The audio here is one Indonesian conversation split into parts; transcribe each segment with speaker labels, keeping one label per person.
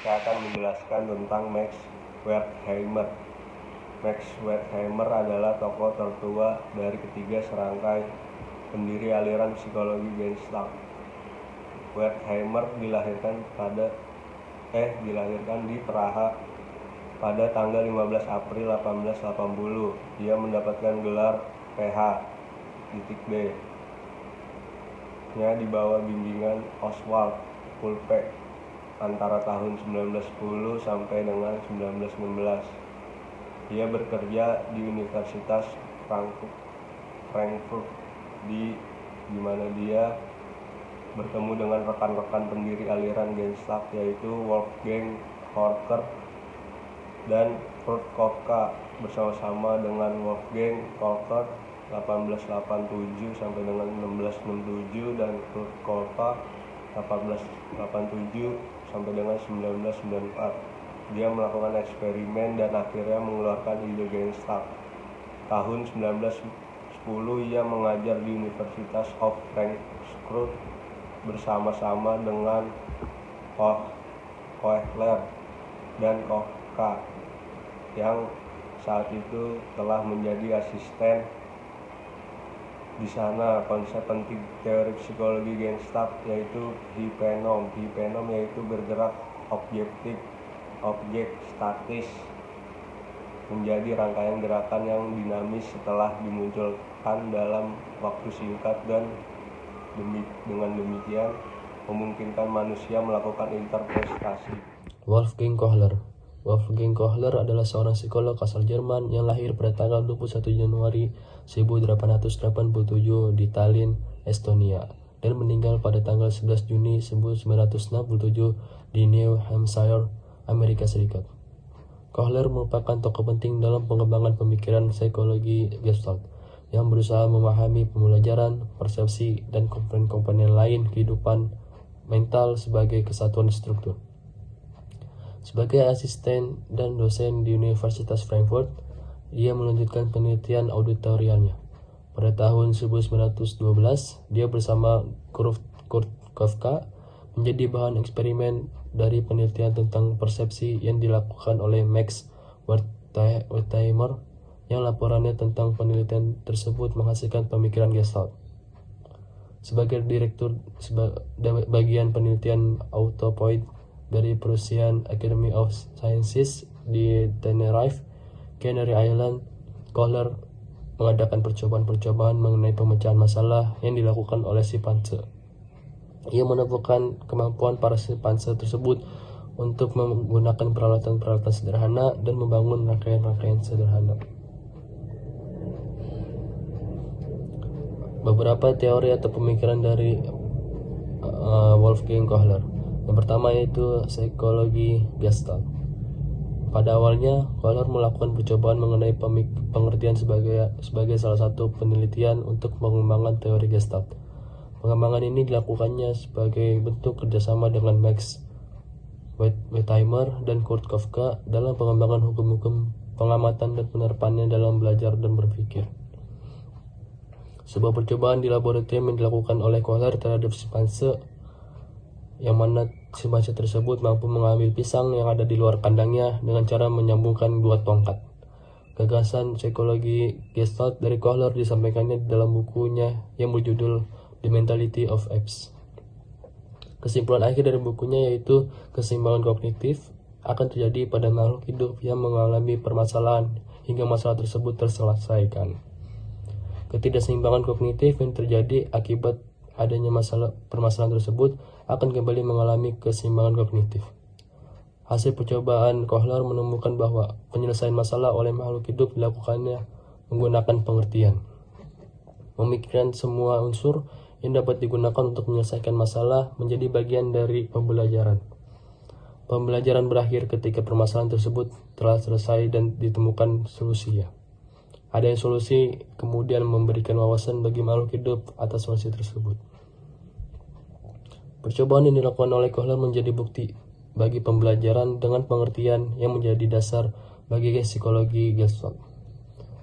Speaker 1: Saya akan menjelaskan tentang Max Wertheimer. Max Wertheimer adalah tokoh tertua dari ketiga serangkai pendiri aliran psikologi Gestalt. Wertheimer dilahirkan di Praha pada tanggal 15 April 1880. Dia mendapatkan gelar Ph.D. nya di bawah bimbingan Oswald Pulpe antara tahun 1910 sampai dengan 1919. Dia bekerja di Universitas Frankfurt di mana dia bertemu dengan rekan-rekan pendiri aliran Gestalt yaitu Wolfgang Horker dan Kurt Koepka. Bersama-sama dengan Wolfgang Horker 1887 sampai dengan 1667 dan Kurt Koepka 1887 sampai dengan 1994. Dia melakukan eksperimen dan akhirnya mengeluarkan ide Gestalt. Tahun 1910 ia mengajar di Universitas of Frankfurt bersama-sama dengan Kohler dan Koepka yang saat itu telah menjadi asisten di sana. Konsep penting teori psikologi Gestalt yaitu hipenom yaitu bergerak objek statis menjadi rangkaian gerakan yang dinamis setelah dimunculkan dalam waktu singkat, dan dengan demikian memungkinkan manusia melakukan interpretasi.
Speaker 2: Wolfgang Kohler adalah seorang psikolog asal Jerman yang lahir pada tanggal 21 Januari 1887 di Tallinn, Estonia, dan meninggal pada tanggal 11 Juni 1967 di New Hampshire, Amerika Serikat. Kohler merupakan tokoh penting dalam pengembangan pemikiran psikologi Gestalt yang berusaha memahami pembelajaran, persepsi, dan komponen-komponen lain kehidupan mental sebagai kesatuan struktur. Sebagai asisten dan dosen di Universitas Frankfurt, dia melanjutkan penelitian auditorialnya. Pada tahun 1912, dia bersama Kurt Koepka menjadi bahan eksperimen dari penelitian tentang persepsi yang dilakukan oleh Max Wertheimer, yang laporannya tentang penelitian tersebut menghasilkan pemikiran Gestalt. Sebagai direktur bagian penelitian autopoid dari Prussian Academy of Sciences di Tenerife, Canary Island, Kohler mengadakan percobaan-percobaan mengenai pemecahan masalah yang dilakukan oleh simpanse. Ia menemukan kemampuan para simpanse tersebut untuk menggunakan peralatan-peralatan sederhana dan membangun rangkaian-rangkaian sederhana. Beberapa teori atau pemikiran dari Wolfgang Kohler. Yang pertama yaitu psikologi Gestalt. Pada awalnya, Kohler melakukan percobaan mengenai pengertian sebagai salah satu penelitian untuk pengembangan teori Gestalt. Pengembangan ini dilakukannya sebagai bentuk kerjasama dengan Max Wertheimer dan Kurt Koepka dalam pengembangan hukum-hukum pengamatan dan penerapannya dalam belajar dan berpikir. Sebuah percobaan di laboratorium yang dilakukan oleh Kohler terhadap simpanse, yang mana simpanse tersebut mampu mengambil pisang yang ada di luar kandangnya dengan cara menyambungkan dua tongkat. Gagasan psikologi Gestalt dari Kohler disampaikannya di dalam bukunya yang berjudul The Mentality of Apes. Kesimpulan akhir dari bukunya yaitu keseimbangan kognitif akan terjadi pada makhluk hidup yang mengalami permasalahan hingga masalah tersebut terselesaikan. Ketidakseimbangan kognitif yang terjadi akibat adanya permasalahan tersebut akan kembali mengalami keseimbangan kognitif. Hasil percobaan Kohler menemukan bahwa penyelesaian masalah oleh makhluk hidup dilakukannya menggunakan pengertian. Memikirkan semua unsur yang dapat digunakan untuk menyelesaikan masalah menjadi bagian dari pembelajaran. Pembelajaran berakhir ketika permasalahan tersebut telah selesai dan ditemukan solusinya. Adanya solusi kemudian memberikan wawasan bagi makhluk hidup atas solusi tersebut. Percobaan yang dilakukan oleh Kohler menjadi bukti bagi pembelajaran dengan pengertian yang menjadi dasar bagi psikologi Gestalt.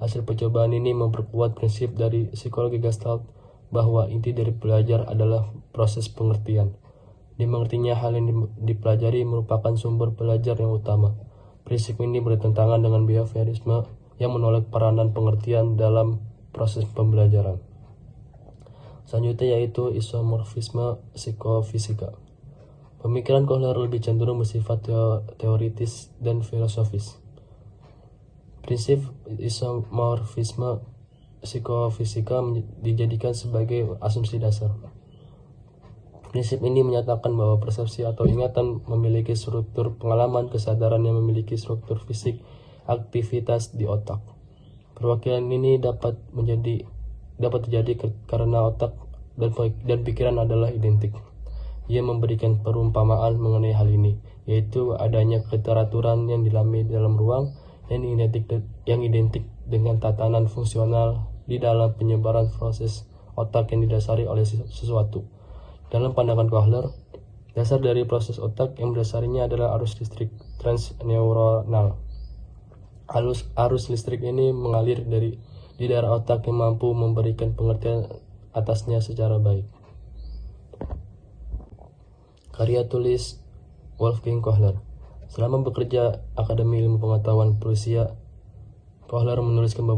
Speaker 2: Hasil percobaan ini memperkuat prinsip dari psikologi Gestalt bahwa inti dari belajar adalah proses pengertian. Dimengertinya hal yang dipelajari merupakan sumber belajar yang utama. Prinsip ini bertentangan dengan behaviorisme yang menolak peranan pengertian dalam proses pembelajaran. Selanjutnya yaitu isomorfisme psikofisika. Pemikiran Kohler lebih cenderung bersifat teoritis dan filosofis. Prinsip isomorfisme psikofisika dijadikan sebagai asumsi dasar. Prinsip ini menyatakan bahwa persepsi atau ingatan memiliki struktur pengalaman kesadaran yang memiliki struktur fisik aktivitas di otak. Perwakilan ini dapat terjadi karena otak dan pikiran adalah identik. Ia memberikan perumpamaan mengenai hal ini, yaitu adanya keteraturan yang dialami dalam ruang yang identik dengan tatanan fungsional di dalam penyebaran proses otak yang didasari oleh sesuatu. Dalam pandangan Kohler, dasar dari proses otak yang berdasarnya adalah arus listrik transneuronal. Arus listrik ini mengalir di daerah otak yang mampu memberikan pengertian atasnya secara baik. Karya tulis Wolfgang Kohler. Selama bekerja Akademi Ilmu Pengetahuan Prusia, Kohler menuliskan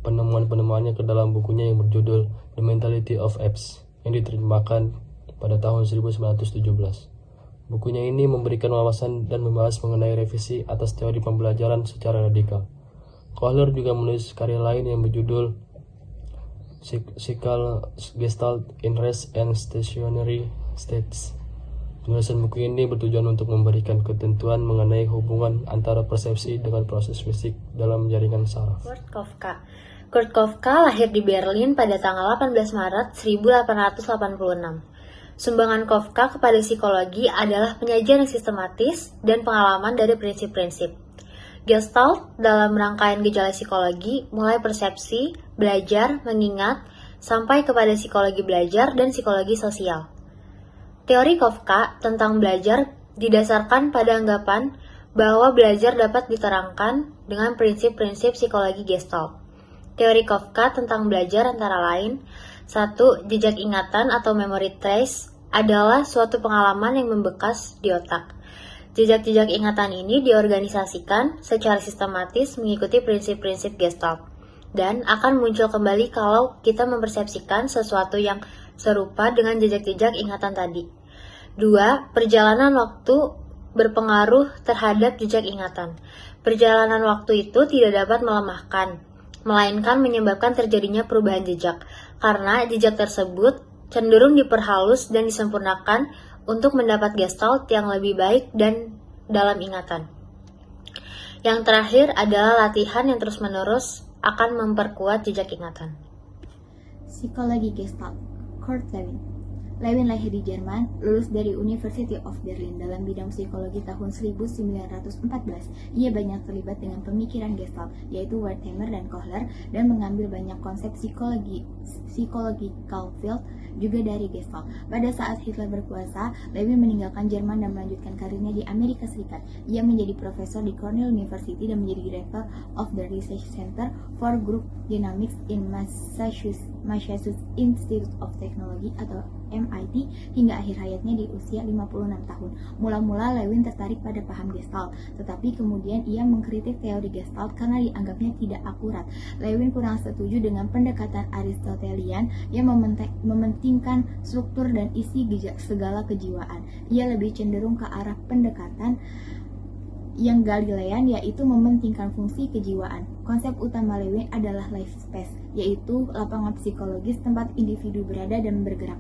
Speaker 2: penemuan-penemuannya ke dalam bukunya yang berjudul The Mentality of Apes yang diterjemahkan pada tahun 1917. Bukunya ini memberikan wawasan dan membahas mengenai revisi atas teori pembelajaran secara radikal. Kohler juga menulis karya lain yang berjudul Psychal Gestalt in Rest and Stationary States. Penulisan buku ini bertujuan untuk memberikan ketentuan mengenai hubungan antara persepsi dengan proses fisik dalam jaringan saraf.
Speaker 3: Kurt Koffka lahir di Berlin pada tanggal 18 Maret 1886. Sumbangan Koffka kepada psikologi adalah penyajian yang sistematis dan pengalaman dari prinsip-prinsip. Gestalt dalam rangkaian gejala psikologi mulai persepsi, belajar, mengingat, sampai kepada psikologi belajar dan psikologi sosial. Teori Koffka tentang belajar didasarkan pada anggapan bahwa belajar dapat diterangkan dengan prinsip-prinsip psikologi Gestalt. Teori Koffka tentang belajar antara lain: 1. Jejak ingatan atau memory trace adalah suatu pengalaman yang membekas di otak. Jejak-jejak ingatan ini diorganisasikan secara sistematis mengikuti prinsip-prinsip Gestalt dan akan muncul kembali kalau kita mempersepsikan sesuatu yang serupa dengan jejak-jejak ingatan tadi. 2. Perjalanan waktu berpengaruh terhadap jejak ingatan. Perjalanan waktu itu tidak dapat melemahkan, melainkan menyebabkan terjadinya perubahan jejak, karena jejak tersebut cenderung diperhalus dan disempurnakan untuk mendapat gestalt yang lebih baik dan dalam ingatan. Yang terakhir adalah latihan yang terus-menerus akan memperkuat jejak ingatan.
Speaker 4: Psikologi Gestalt, Kurt Lewin. Lewin lahir di Jerman, lulus dari University of Berlin dalam bidang psikologi tahun 1914. Ia banyak terlibat dengan pemikiran Gestalt, yaitu Wertheimer dan Kohler, dan mengambil banyak konsep psychological field juga dari Gestalt. Pada saat Hitler berkuasa, Lewin meninggalkan Jerman dan melanjutkan karirnya di Amerika Serikat. Ia menjadi profesor di Cornell University dan menjadi director of the Research Center for Group Dynamics in Massachusetts Institute of Technology atau MIT hingga akhir hayatnya di usia 56 tahun. Mula-mula Lewin tertarik pada paham Gestalt, tetapi kemudian ia mengkritik teori Gestalt karena dianggapnya tidak akurat. Lewin kurang setuju dengan pendekatan Aristotelian yang mementingkan struktur dan isi segala kejiwaan. Ia lebih cenderung ke arah pendekatan yang Galilean, yaitu mementingkan fungsi kejiwaan. Konsep utama Lewin adalah life space, yaitu lapangan psikologis tempat individu berada dan bergerak.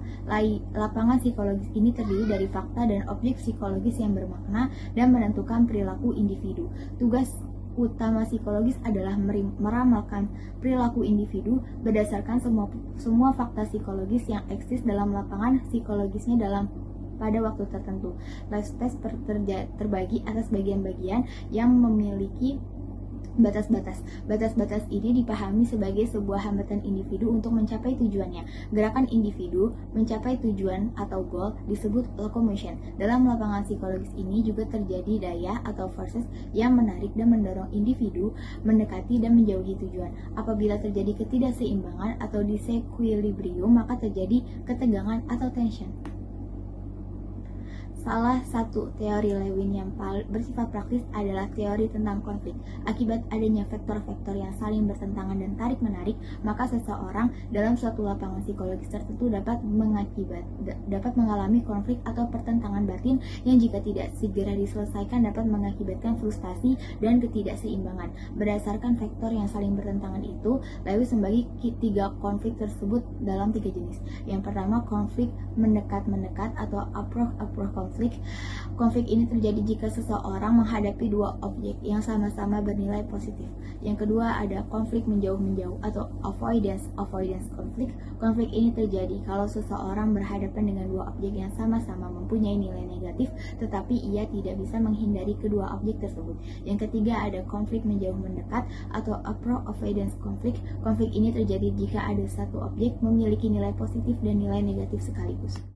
Speaker 4: Lapangan psikologis ini terdiri dari fakta dan objek psikologis yang bermakna dan menentukan perilaku individu. Tugas utama psikologis adalah meramalkan perilaku individu berdasarkan semua fakta psikologis yang eksis dalam lapangan psikologisnya pada waktu tertentu. Life space terbagi atas bagian-bagian yang memiliki batas-batas. Batas-batas ini dipahami sebagai sebuah hambatan individu untuk mencapai tujuannya. Gerakan individu mencapai tujuan atau goal disebut locomotion. Dalam lapangan psikologis ini juga terjadi daya atau forces yang menarik dan mendorong individu mendekati dan menjauhi tujuan. Apabila terjadi ketidakseimbangan atau disequilibrium, maka terjadi ketegangan atau tension. Salah satu teori Lewin yang bersifat praktis adalah teori tentang konflik. Akibat adanya vektor-vektor yang saling bertentangan dan tarik-menarik, maka seseorang dalam suatu lapangan psikologis tertentu dapat mengalami konflik atau pertentangan batin yang jika tidak segera diselesaikan dapat mengakibatkan frustasi dan ketidakseimbangan. Berdasarkan vektor yang saling bertentangan itu, Lewis membagi 3 konflik tersebut dalam 3 jenis. Yang pertama, konflik mendekat-mendekat atau approach konflik. Konflik ini terjadi jika seseorang menghadapi 2 objek yang sama-sama bernilai positif. Yang kedua ada konflik menjauh-menjauh atau avoidance konflik. Konflik ini terjadi kalau seseorang berhadapan dengan 2 objek yang sama-sama mempunyai nilai negatif, tetapi ia tidak bisa menghindari kedua objek tersebut. Yang ketiga ada konflik menjauh-mendekat atau approach konflik. Konflik ini terjadi jika ada satu objek memiliki nilai positif dan nilai negatif sekaligus.